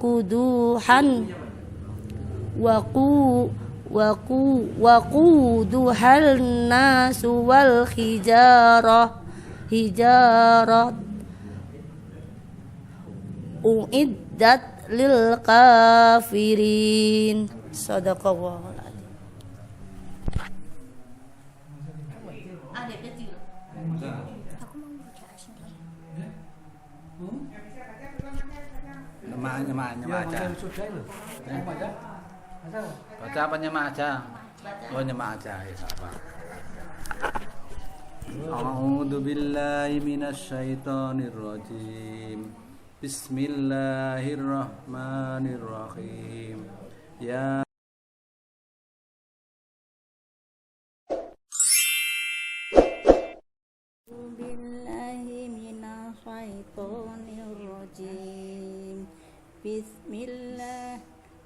kuduhan waquduhal nasu wal hijarah uiddat lil kafirin. Sadaqallahul adzim. Adik kecil. Aku mau baca sendiri. Nyemak aja. Baca apa nyemak aja? Oh nyemak aja ya apa? A'udzu billahi minasy syaithanir rajim. Bismillahirrahmanirrahim. Ya billahi minasy syaithanir rajim.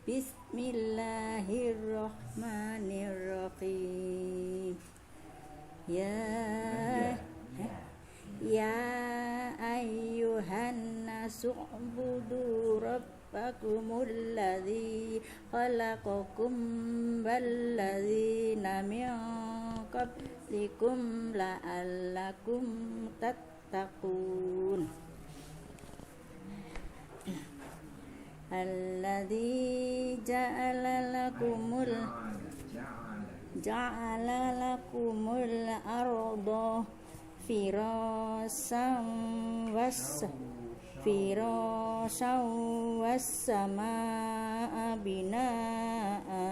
Bismillahirrahmanirrahim. Ya ayyuhan nasu ubudu rabbakumul ladzi khalaqakum walladzina min qablikum la'allakum tattaqun. Alladzi ja'ala lakumul arda firasan was-samaa'a binaa'a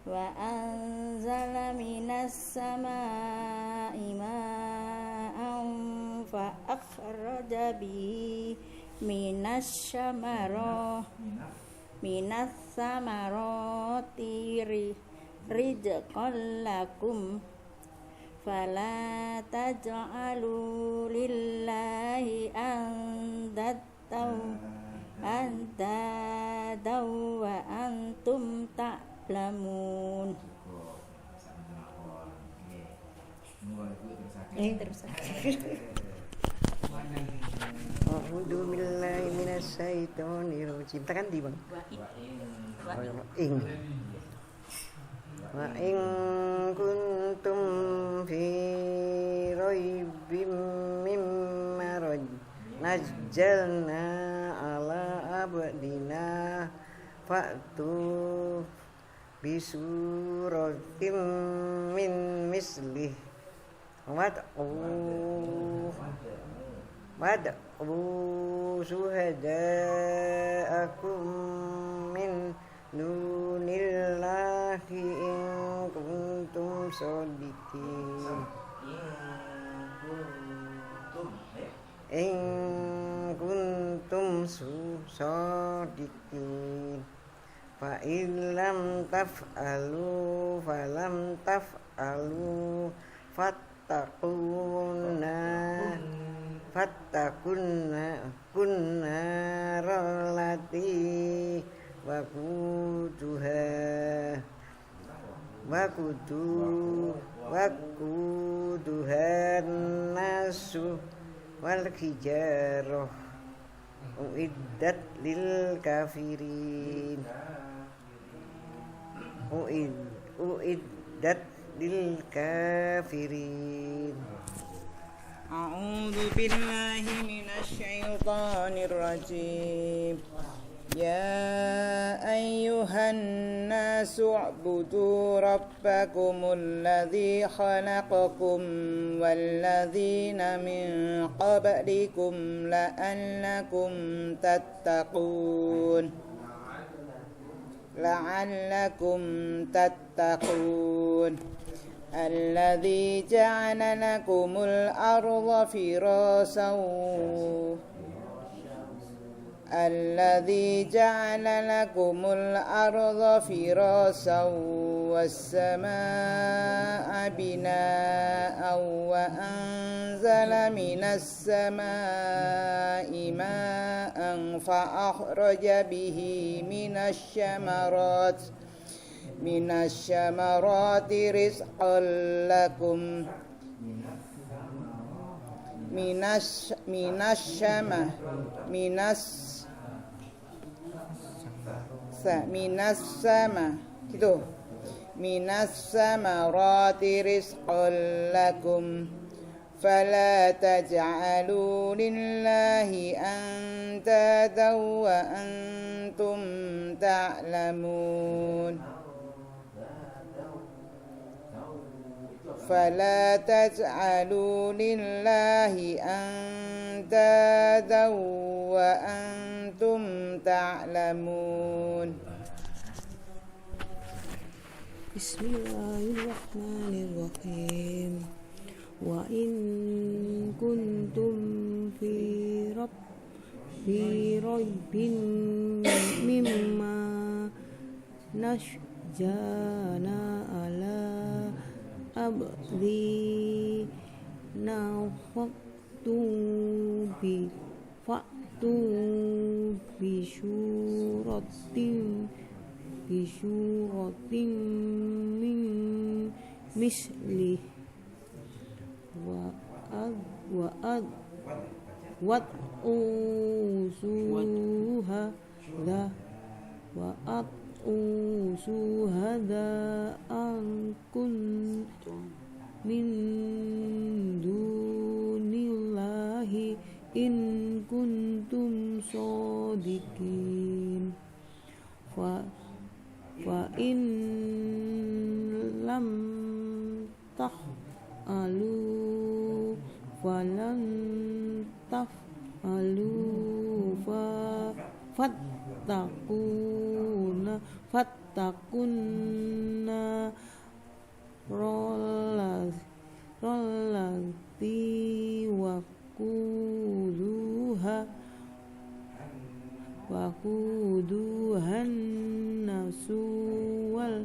wa anzala minas samaa'i maa'an fa akhraja bihi minas samarati rizqan lakum fala taj'alu lillahi andadaw wa antum ta'lamun. Terus. A'udzu billahi minasy syaithanir rajim. Tekan di Bang. Wa in kuntum fi raibim mimma nazzalna ala abdina fa'tu bisuratim min mislih wad'u syuhada'akum min dunillahi in kuntum shodiqin. In kuntum shodiqin. Fa illam taf'alu falam taf'alu fattakunna rallati waquduhan nasu wal hijarah uiddat lil kafirin. Uiddat lil kafirin. A'udzu billahi minasy syaithanir rajim. Ya ayyuhan nasu ubudu rabbakumul ladzi khalaqakum walladzina min qablikum la'allakum tattaqun. Alladzi ja'ala lakumul arda firasan was-samaa'a binaa'an wa anzala minas samaa'i maa'an fa akhraja bihi minasyamarati rizqan lakum sama gitu. Minas samarati rizqan lakum fala taj'alu lillahi andadan wa antum ta'lamun. Fala taj'alu lillahi andadan wa antum ta'lamun. Bismillahirrahmanirrahim. Wa in kuntum fi raibin mimma nasjana ala abdi fa'tu bi syuratin min mislih suhada ankun min dunillahi in kuntum shodiqin. Fa in lam taf'alu falan taf'alu fattakunna rollati wakuduhan nasu wal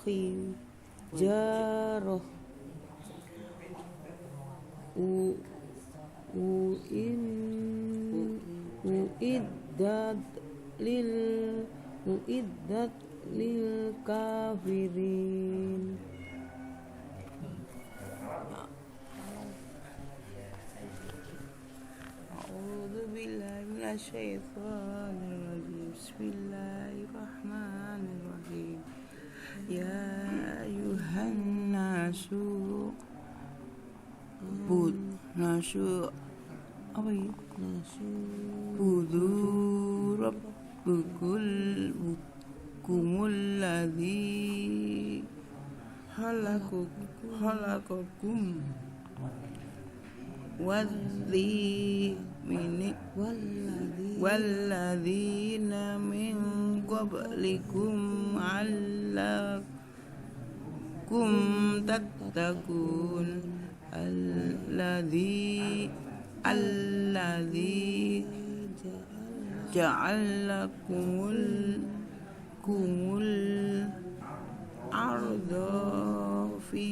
hijarah uiddat lil kafirin. A'udzu billahi minasyaitonir rajim. Bismillahirrahmanirrahim. Ya ayuhan nasu budu rabbukumul ladzi khalaqakum walladzina min qablikum allakum tattaqun alladzi ja'alakumul arda fi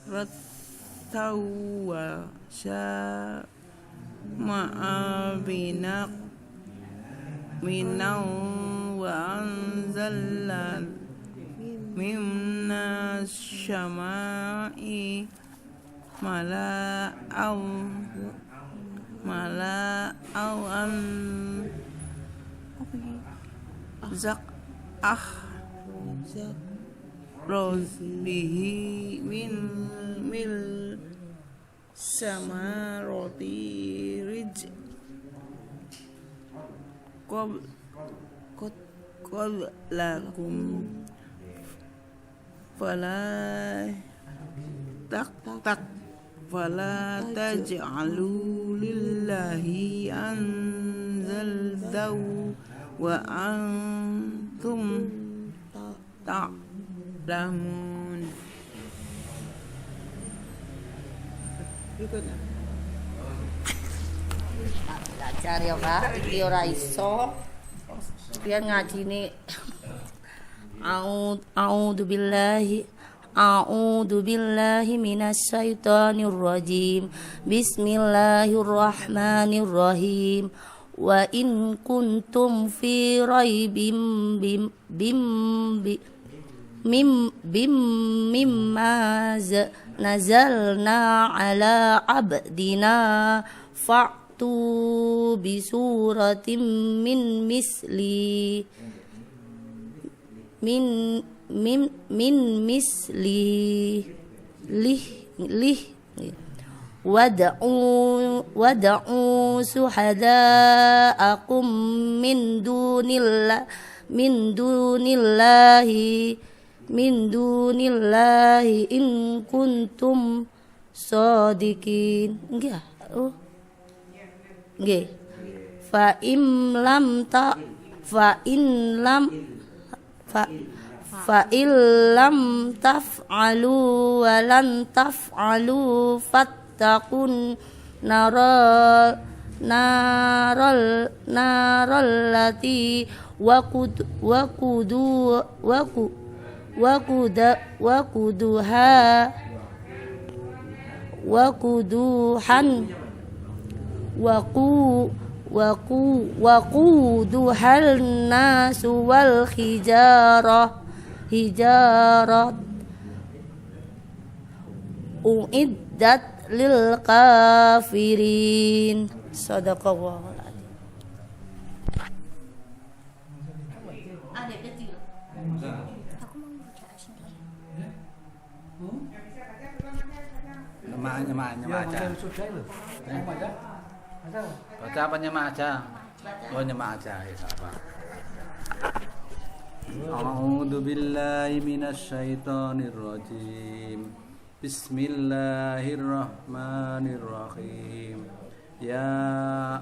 rattawa ma'abinak minau wa anzalna mimna syama'i mala'aw zak'ah rozbihi min mil samaroti rij qad lakum fala taj'alu lillahi anzaldaw wa antum ta'lamun. Belajar ya Pak, iki ora iso. Biar ngajine A'udzu billahi minasyaitonir rajim. Bismillahirrahmanirrahim. wa in kuntum fi raibim mimma nazalna ala abdina fa'tu bi suratim min misli wad'u suhada'akum min dunillahi in kuntum shadiqin. Nggih. Oh. Nggih. Fa in lam taf'alu wa lan taf'alu fattaqun naral lati waquduhal nasu wal hijarah uiddat lil kafirin. Sadaqallahul adzim. Adik kecil. Aku mau baca Nyema aja. Baca apa nyema aja? Oh nyema aja ya apa? A'udzu billahi minasyaitonir rajim. Bismillahirrahmanirrahim. Ya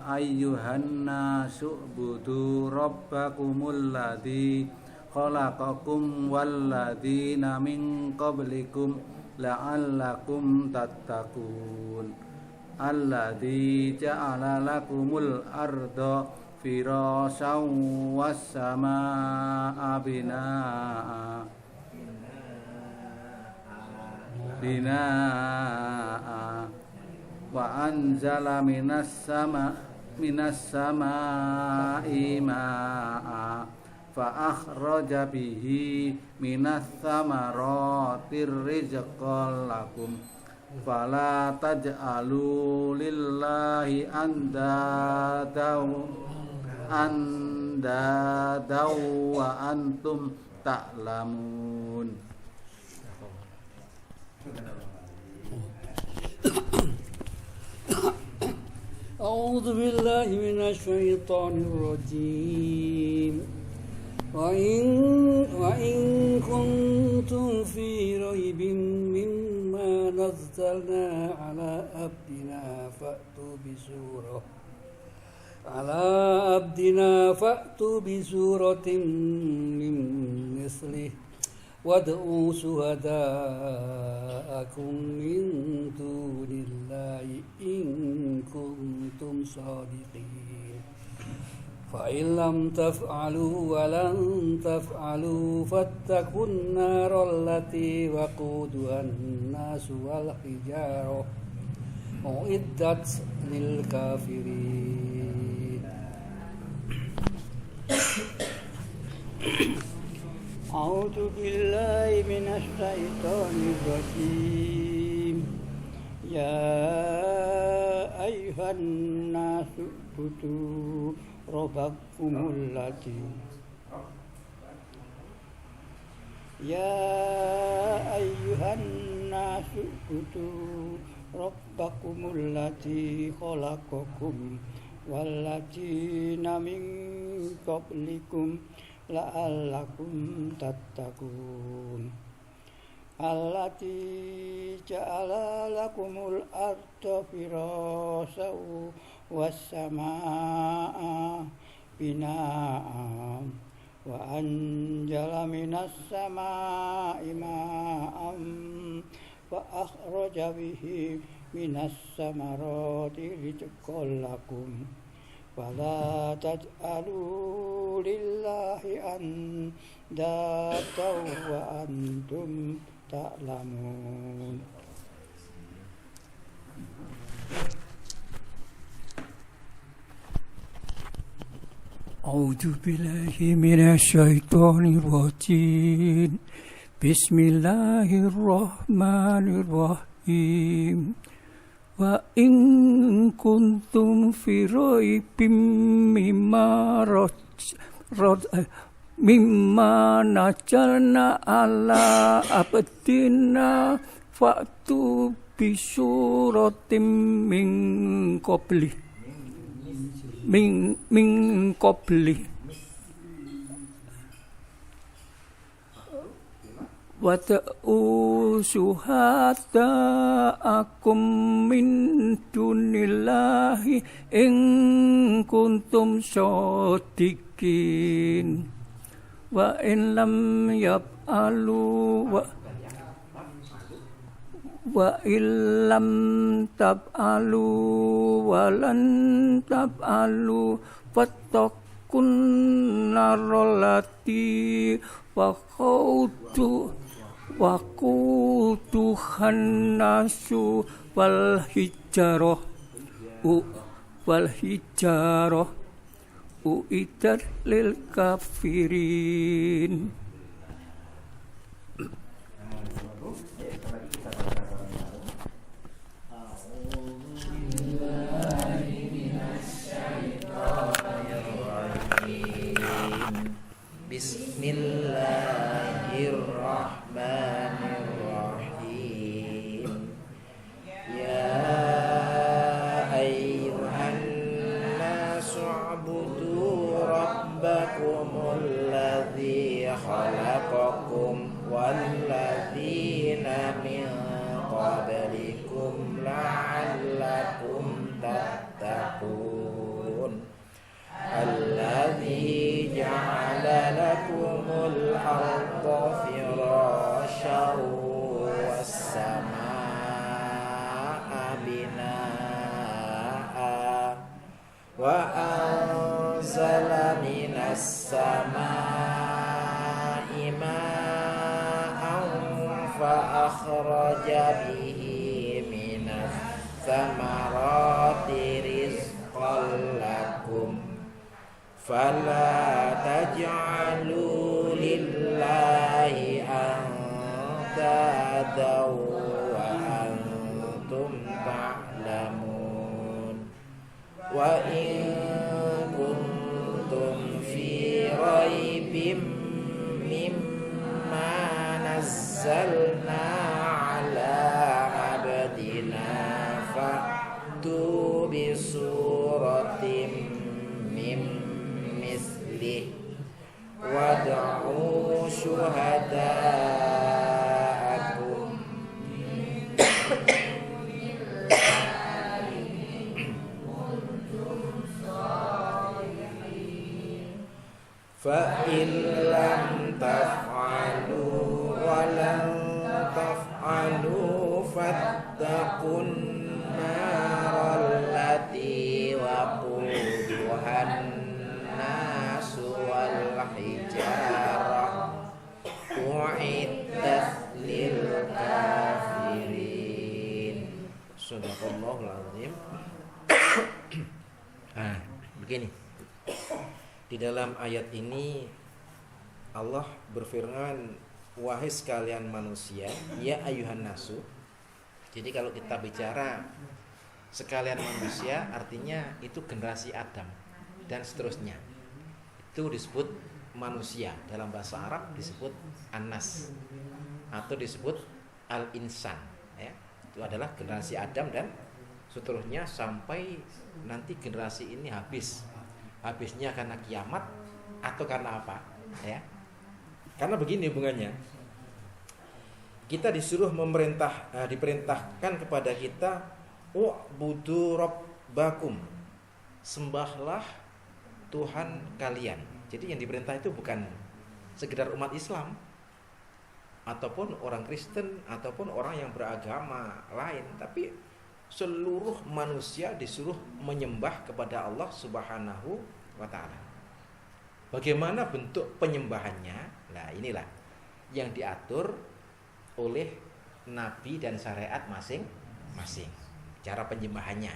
ayyuhan nasu ubudu rabbakumul ladzi khalaqakum walladzina min qablikum la'allakum tattaqun. Alladzi ja'ala lakumul arda firasyan was samaa'a binaa'a wa anzala minas samaa'i maa'a fa akhraja bihi minas samarati rizqan lakum fala taj'alu lillahi andadaw wa antum ta'lamun. أعوذ بالله من الشيطان الرجيم وإن كنتم في ريب مما نزلنا على عبدنا فأتوا بسورة من مثله وادعوا شهداءكم من دون الله إن كنتم صادقين فإن لم تفعلوا ولن تفعلوا فاتقوا النار التي وقودها الناس والحجارة أعدت للكافرين. أعوذ بالله من الشيطان الرجيم. يا أيها الناس اعبدوا ربكم التي خلقكم والذين من قبلكم لعلكم تتقون. التي جعل لكم الأرض فراشا والسماء بناء وأنزل من السماء ماء فأخرج به من الثمرات رزقا لكم فلا تجعلوا لله أندادا وأنتم تعلمون. أعوذ بالله من الشيطان الرجيم بسم الله الرحمن الرحيم وإن كنتم في ريب مما نزلنا على عبدنا فأتوا بسورة من قبله وَدَعُوا شُهَدَاءَكُم مِّن دُونِ اللَّهِ إِن كُنتُمْ صَادِقِينَ وَإِن لَّمْ يَفْعَلُوا وَإِن لَّمْ تَفْعَلُوا وَلَن تَفْعَلُوا فَاتَّقُوا النَّارَ الَّتِي وَقُودُهَا النَّاسُ وَالْحِجَارَةُ أُعِدَّتْ لِلْكَافِرِينَ. Bismillahirrahmanirrahim. Ya ayyuhan nasu u'budu rabbakumul ladzi khalaqakum wal ladzina min qablikum la'allakum tattaqun. Alladzi ja'ala lakumul arda firasyan was samaa'a binaa'a wa anzala minas samaa'i maa'an fa akhraja bihi minas thamarati rizqan lakum fala taj'alu lillahi andada wa antum ta'lamun. Wa in kuntum fi raibim mimma nazzalna ala abdina fa'tu bi suratin wad'u syuhada'akum fa in lam taf'alu wa lam taf'alu fattaqun naral lati waquduhan hijarah u'iddat lil kafirin. Subhanallahul azim. Begini. Di dalam ayat ini Allah berfirman, wahai sekalian manusia, ya ayuhan nasu. Jadi kalau kita bicara sekalian manusia, artinya itu generasi Adam dan seterusnya. Itu disebut manusia. Dalam bahasa Arab disebut Anas atau disebut Al-Insan, ya. Itu adalah generasi Adam dan seterusnya sampai nanti generasi ini habis. Habisnya karena kiamat atau karena apa, ya? Karena begini hubungannya. Kita disuruh diperintahkan kepada kita u'budu rabbakum. Sembahlah Tuhan kalian. Jadi yang diperintah itu bukan sekedar umat Islam ataupun orang Kristen ataupun orang yang beragama lain, tapi seluruh manusia disuruh menyembah kepada Allah Subhanahu wa ta'ala. Bagaimana bentuk penyembahannya? Nah, inilah yang diatur oleh nabi dan syariat masing-masing. Cara penyembahannya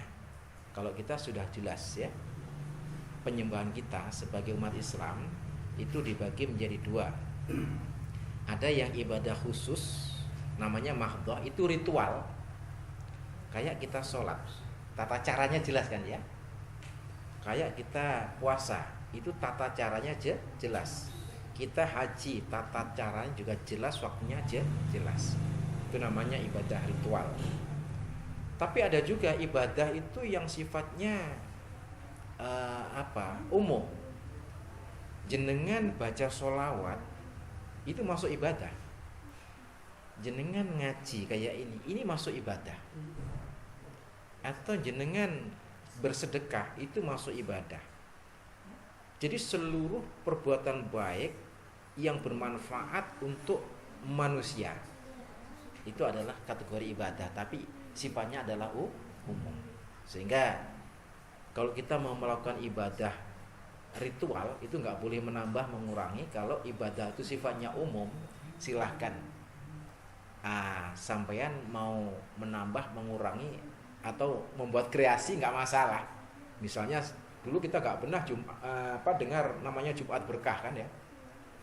kalau kita sudah jelas, ya. penyembahan kita sebagai umat Islam itu dibagi menjadi dua. Ada yang ibadah khusus, namanya mahdhah, itu ritual. Kayak kita sholat, tata caranya jelas kan ya. Kayak kita puasa, itu tata caranya jelas. Kita haji, tata caranya juga jelas, waktunya jelas. Itu namanya ibadah ritual. Tapi ada juga ibadah itu yang sifatnya umum. Jenengan baca sholawat itu masuk ibadah. Jenengan ngaji kayak ini masuk ibadah. Atau jenengan bersedekah itu masuk ibadah. Jadi seluruh perbuatan baik yang bermanfaat untuk manusia itu adalah kategori ibadah, tapi sifatnya adalah umum. Sehingga kalau kita mau melakukan ibadah ritual itu nggak boleh menambah mengurangi. Kalau ibadah itu sifatnya umum, silahkan sampean mau menambah mengurangi atau membuat kreasi nggak masalah. Misalnya dulu kita nggak pernah dengar namanya Jumat berkah kan ya.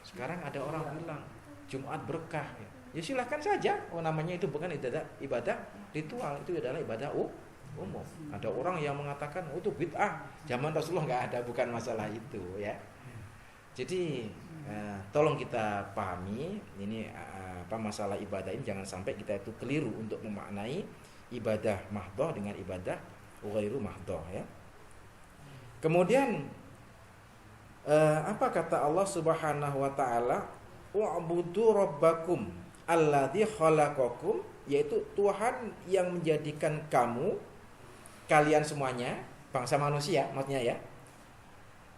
Sekarang ada orang bilang Jumat berkah ya silahkan saja. Namanya itu bukan ibadah ritual, itu adalah ibadah umum. Ada orang yang mengatakan itu bid'ah, zaman Rasulullah nggak ada, bukan masalah itu ya. Jadi tolong kita pahami ini masalah ibadah ini, jangan sampai kita itu keliru untuk memaknai ibadah mahdhah dengan ibadah ghairu mahdhah ya. Kemudian apa kata Allah Subhanahu wa taala? Wa'budu rabbakum alladzi khalaqakum, yaitu Tuhan yang menjadikan kalian semuanya bangsa manusia maksudnya ya.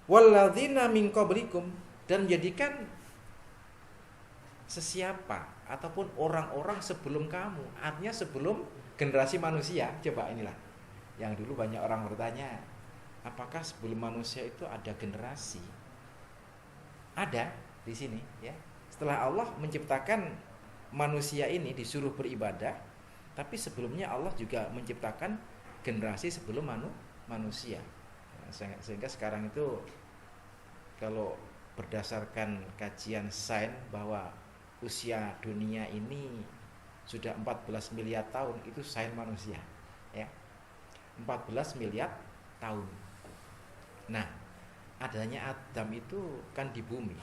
Walladzina min qablikum, dan menjadikan sesiapa ataupun orang-orang sebelum kamu, artinya sebelum generasi manusia. Coba inilah yang dulu banyak orang bertanya, apakah sebelum manusia itu ada generasi? Ada di sini ya. Setelah Allah menciptakan manusia ini disuruh beribadah, tapi sebelumnya Allah juga menciptakan generasi sebelum manusia. Sehingga sekarang itu kalau berdasarkan kajian sains bahwa usia dunia ini sudah 14 miliar tahun, itu sains manusia ya. 14 miliar tahun. Nah, adanya Adam itu kan di bumi.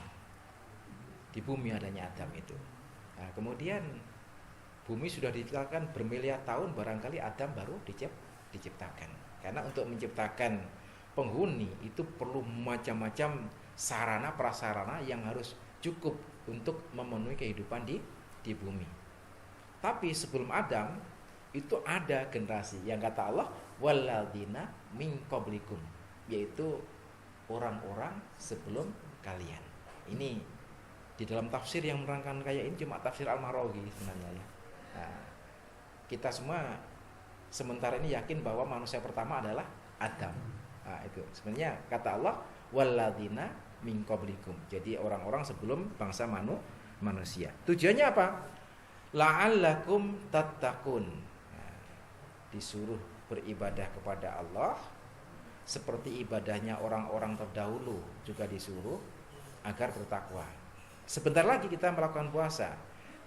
Di bumi adanya Adam itu. Nah, kemudian bumi sudah diciptakan bermiliar tahun, barangkali Adam baru diciptakan. Karena untuk menciptakan penghuni itu perlu macam-macam sarana prasarana yang harus cukup untuk memenuhi kehidupan di bumi. Tapi sebelum Adam itu ada generasi yang kata Allah walladzina min qablikum, yaitu orang-orang sebelum kalian. Ini di dalam tafsir yang menerangkan kayak ini cuma tafsir Al-Maraghi sebenarnya ya. Nah, kita semua sementara ini yakin bahwa manusia pertama adalah Adam. Nah, itu sebenarnya kata Allah walladzina min qablikum. Jadi orang-orang sebelum bangsa manusia. Tujuannya apa? La'allakum tattaqun. Nah, disuruh beribadah kepada Allah seperti ibadahnya orang-orang terdahulu, juga disuruh agar bertakwa. Sebentar lagi kita melakukan puasa,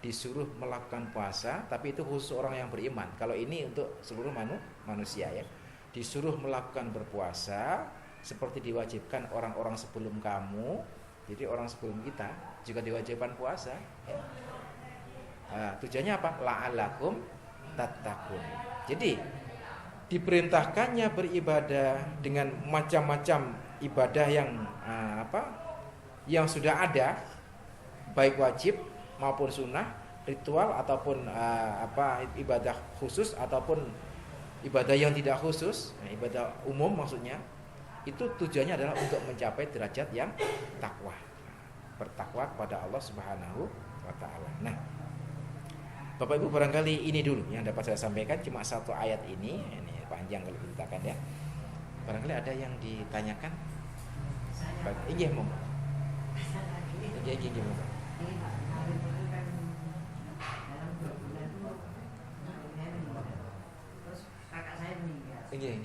disuruh melakukan puasa, tapi itu khusus orang yang beriman. Kalau ini untuk seluruh manusia ya. Disuruh melakukan berpuasa seperti diwajibkan orang-orang sebelum kamu. Jadi orang sebelum kita juga diwajibkan puasa ya. Tujuannya apa? La'allakum tattaqun. Jadi diperintahkannya beribadah dengan macam-macam ibadah yang sudah ada, baik wajib maupun sunnah, ritual ataupun ibadah khusus ataupun ibadah yang tidak khusus, ibadah umum maksudnya. Itu tujuannya adalah untuk mencapai derajat yang takwa, bertakwa kepada Allah Subhanahu wa taala. Nah, Bapak Ibu, barangkali ini dulu yang dapat saya sampaikan, cuma satu ayat ini panjang kalau diceritakan ya. Barangkali ada yang ditanyakan? Iya, Mom. Iya, Mom. Iya.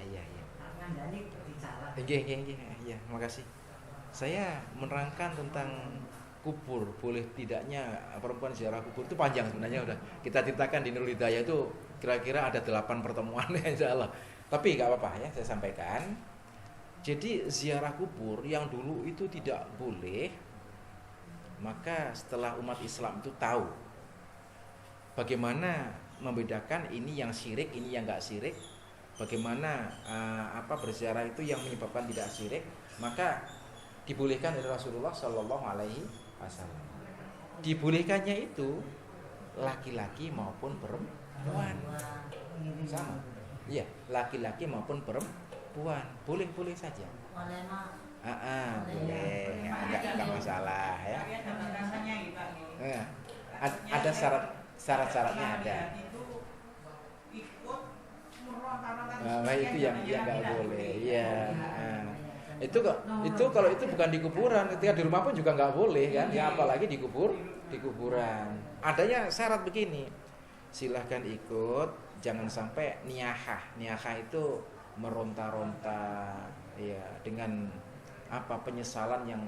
iya. Nggih. Iya, makasih. Saya menerangkan tentang kubur, boleh tidaknya perempuan ziarah kubur itu panjang sebenarnya, udah kita ceritakan di Nurul Hidayah itu kira-kira ada 8 pertemuan insyaallah. Tapi nggak apa-apa ya, saya sampaikan. Jadi ziarah kubur yang dulu itu tidak boleh, maka setelah umat Islam itu tahu bagaimana membedakan ini yang syirik, ini yang nggak syirik, bagaimana berziarah itu yang menyebabkan tidak syirik, maka dibolehkan oleh Rasulullah Shallallahu Alaihi Wasallam. Dibolehkannya itu laki-laki maupun perempuan, sama. Iya, laki-laki maupun perempuan, boleh saja. Boleh, nggak masalah ya. Ada syarat-syaratnya ada. Itu yang nggak boleh, iya. Itu kalau itu bukan di kuburan, ketika di rumah pun juga nggak boleh kan, ya apalagi di kuburan. Adanya syarat begini, silahkan ikut, jangan sampai niyahah itu meronta-ronta, ya dengan penyesalan yang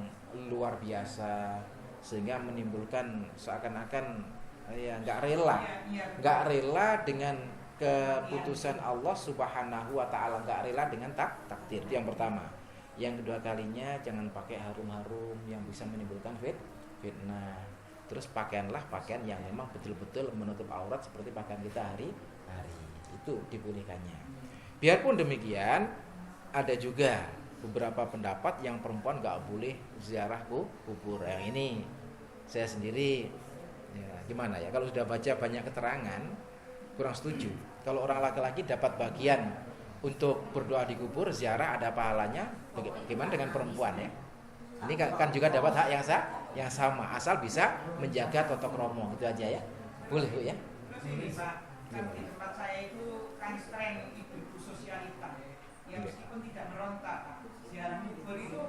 luar biasa sehingga menimbulkan seakan-akan ya nggak rela dengan keputusan Allah Subhanahu wa taala, nggak rela dengan takdir. Itu yang pertama. Yang kedua kalinya jangan pakai harum-harum yang bisa menimbulkan fitnah. Terus pakaianlah pakaian yang memang betul-betul menutup aurat seperti pakaian kita hari-hari. Itu dibolehkannya. Biarpun demikian, ada juga beberapa pendapat yang perempuan nggak boleh ziarah kubur. Yang ini saya sendiri ya, gimana ya, kalau sudah baca banyak keterangan kurang setuju. Kalau orang laki-laki dapat bagian untuk berdoa di kubur, ziarah ada pahalanya, bagaimana dengan perempuan ya? Ini kan juga dapat hak yang sama, asal bisa menjaga tata krama, gitu aja ya. Boleh Bu ya? Terus ini Pak, kan di tempat saya itu kan tren ibu-ibu sosialita yang meskipun tidak meronta, ziarah kubur itu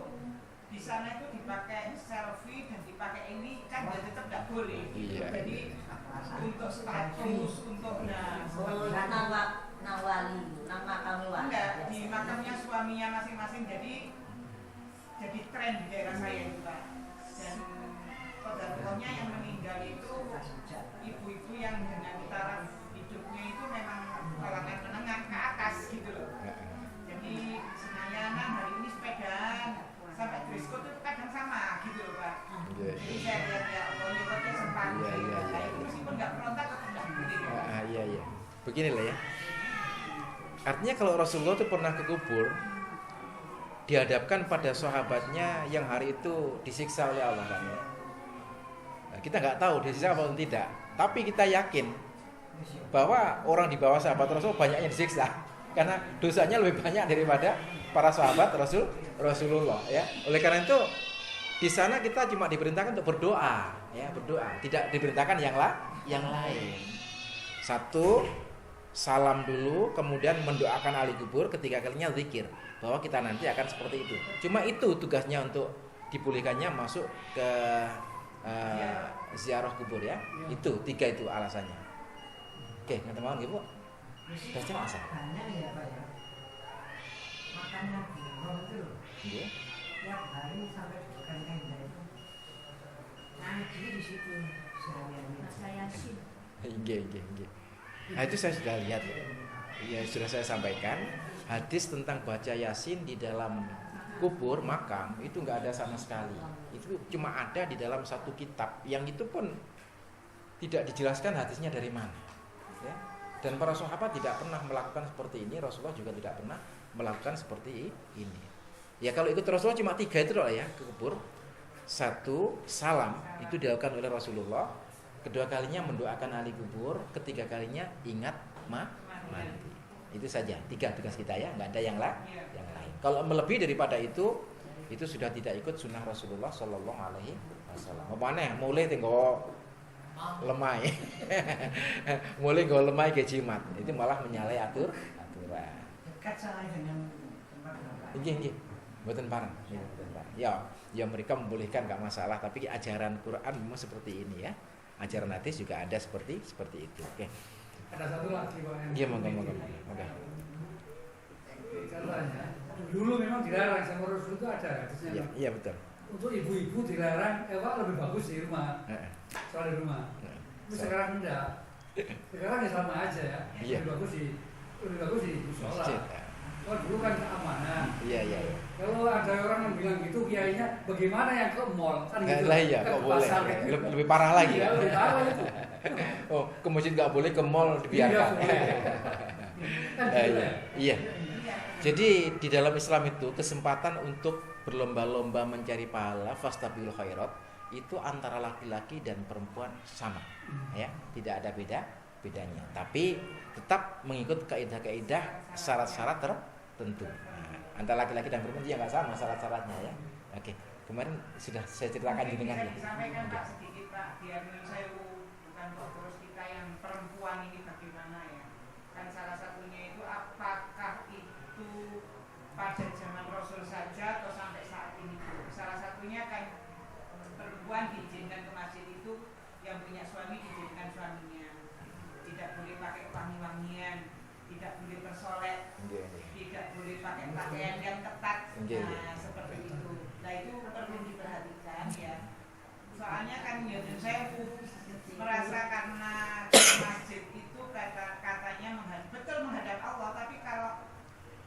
di sana itu dipakai selfie dan dipakai ini kan tetap tidak boleh. Iya. Jadi untuk status, untuk nama kami wali. enggak, di makamnya suaminya masing-masing, jadi tren di daerah saya itu Pak. Dan kodarulahnya yang meninggal itu ibu-ibu yang dengan taraf hidupnya itu memang kalangan menengah ke atas gitu loh. Jadi senayanan hari ini sepedaan sampai dress code itu kadang sama gitu loh Pak. Jadi saya lihat ya Allah sempat. Meskipun nggak berontak tetap nggak boleh. Iya. Beginilah ya. Artinya kalau Rasulullah itu pernah ke kubur, dihadapkan pada sahabatnya yang hari itu disiksa oleh Allah kan ya. Nah, kita nggak tahu disiksa apa tidak, tapi kita yakin bahwa orang di bawah sahabat Rasul banyak yang disiksa karena dosanya lebih banyak daripada para sahabat Rasulullah ya. Oleh karena itu di sana kita cuma diperintahkan untuk berdoa ya, berdoa, tidak diperintahkan yang lain. Satu, salam dulu, kemudian mendoakan ahli kubur, ketiga kalinya zikir bahwa kita nanti akan seperti itu. Cuma itu tugasnya untuk dibolehkannya masuk ke ziarah kubur ya. Itu 3 itu alasannya. Oke, nggak mau Bu? Baca asal. Iya. Tiap hari sampai bukan tenda itu ngaji di situ seharian. Iya. Nah itu saya sudah lihat ya, sudah saya sampaikan hadis tentang baca Yasin di dalam kubur makam itu nggak ada sama sekali. Itu cuma ada di dalam satu kitab yang itu pun tidak dijelaskan hadisnya dari mana ya. Dan para sahabat tidak pernah melakukan seperti ini, Rasulullah juga tidak pernah melakukan seperti ini ya. Kalau ikut Rasulullah cuma 3 itu loh ya ke kubur. 1, salam itu dilakukan oleh Rasulullah. Kedua kalinya mendoakan ahli kubur, ketiga kalinya ingat mati. Itu saja 3 tugas kita ya, nggak ada yang lain. Kalau melebihi daripada itu sudah tidak ikut sunnah Rasulullah Shallallahu Alaihi Wasallam. Mana mulai tengok lemai, mulai gak lemai ke jimat, itu malah menyalahi aturan. Dekat salah dengan tempat Bapak. Iya, buatan parang. Ya mereka membolehkan nggak masalah, tapi ajaran Quran memang seperti ini ya. Ajaran hadis juga ada seperti itu. Oke. Ada satu lagi Pak. Iya, monggo. dulu memang dilarang sama Rasul itu ada hadisnya. Iya, iya betul. Untuk ibu-ibu dilarang, lebih bagus di rumah, soal di rumah. Tapi sekarang enggak. Sekarang ya sama aja ya. Iya. Lebih bagus di musola. Kalau dulu kan keamanan. Iya. Kalau ada orang yang bilang gitu, kiainya bagaimana yang ke mall kan gitu. Lah iya, kok boleh. Lebih parah lagi. Iya, lebih parah itu. Oh, ke masjid nggak boleh, ke mall dibiarkan. Iya. Jadi di dalam Islam itu kesempatan untuk berlomba-lomba mencari pahala fastabiqul khairat itu antara laki-laki dan perempuan sama, ya, tidak ada bedanya. Tapi tetap mengikut kaidah-kaidah syarat-syarat tertentu. Nah, antara laki-laki dan perempuan ya nggak sama syarat-syaratnya ya. Oke, kemarin sudah saya ceritakan dengan Bisa disampaikan Pak sedikit Pak, biar saya bukan kok terus kita yang perempuan ini bagaimana ya? Kan salah satunya itu apakah itu pada zaman Rasul saja atau sampai saat ini? Salah satunya kan perempuan diizinkan ke masjid itu yang punya suami diizinkan suaminya, tidak boleh pakai wangi-wangian, tidak boleh bersolek, tidak boleh pakai pakaian yang ketat, nah seperti itu. Nah itu perlu diperhatikan ya. Soalnya kan ya saya merasa karena masjid itu katanya betul menghadap Allah, tapi kalau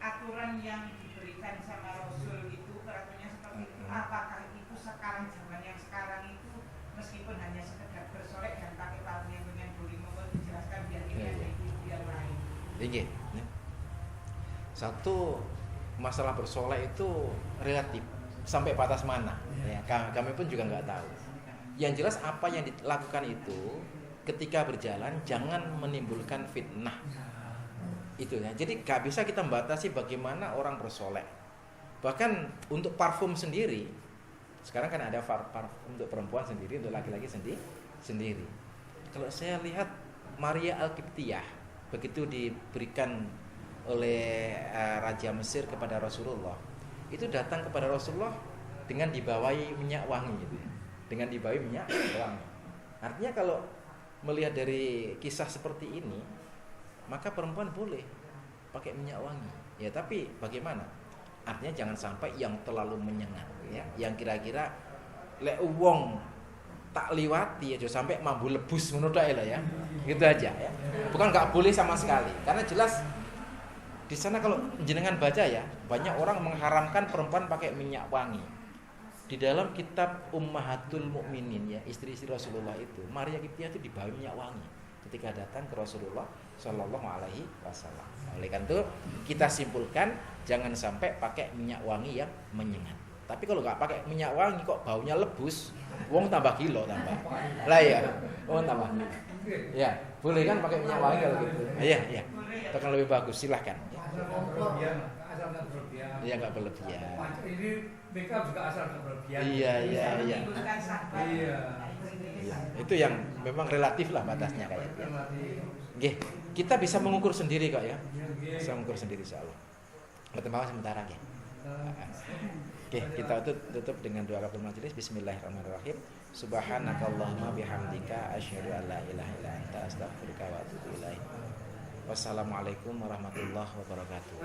aturan yang diberikan sama Rasul itu peraturannya seperti itu, apakah itu sekarang zaman yang sekarang itu meskipun hanya sekedar bersolek dan pakai pakaian dengan boleh mohon dijelaskan biar ini ada itu yang lain. Iya. Satu, masalah bersolek itu relatif sampai batas mana ya, kami pun juga nggak tahu. Yang jelas apa yang dilakukan itu ketika berjalan jangan menimbulkan fitnah itu ya. Jadi nggak bisa kita membatasi bagaimana orang bersolek. Bahkan untuk parfum sendiri sekarang kan ada parfum untuk perempuan sendiri, untuk laki-laki sendiri. Kalau saya lihat Maria Al-Qibtiyah begitu diberikan oleh Raja Mesir kepada Rasulullah, itu datang kepada Rasulullah dengan dibawahi minyak wangi gitu ya. Dengan dibawahi minyak wangi. Artinya kalau melihat dari kisah seperti ini, maka perempuan boleh pakai minyak wangi. Ya, tapi bagaimana? Artinya jangan sampai yang terlalu menyengat ya, yang kira-kira lek wong tak liwati aja sampai mambu lebus menurut lah ya. Gitu aja ya. Bukan nggak boleh sama sekali. Karena jelas di sana kalau jenengan baca ya, banyak orang mengharamkan perempuan pakai minyak wangi. Di dalam kitab Ummahatul Mukminin ya, istri-istri Rasulullah itu, Maria Qibtiyah itu dibawa minyak wangi ketika datang ke Rasulullah Shallallahu Alaihi Wasallam. Oleh karena itu kita simpulkan jangan sampai pakai minyak wangi yang menyengat. Tapi kalau nggak pakai minyak wangi kok baunya lebus, wong tambah kilo tambah. Lah ya, wong tambah. Ya, boleh kan pakai minyak wangi kalau gitu. Iya. Itu kan lebih bagus, silahkan. Asal nggak berlebihan. Iya, nggak berlebihan. Ini makeup juga asal nggak berlebihan. Iya. Iya. Itu yang memang relatif lah batasnya kayaknya. Oke, kita bisa mengukur sendiri kok ya. Bisa mengukur sendiri insyaallah. Pertemuan sementara ya. Oke, kita tutup dengan doa kafaratul majelis. Bismillahirrahmanirrahim. Subhanakallahumma bihamdika asyhadu an la ilaha illa anta astaghfiruka wa atubu ilaik. Wassalamualaikum warahmatullahi wabarakatuh.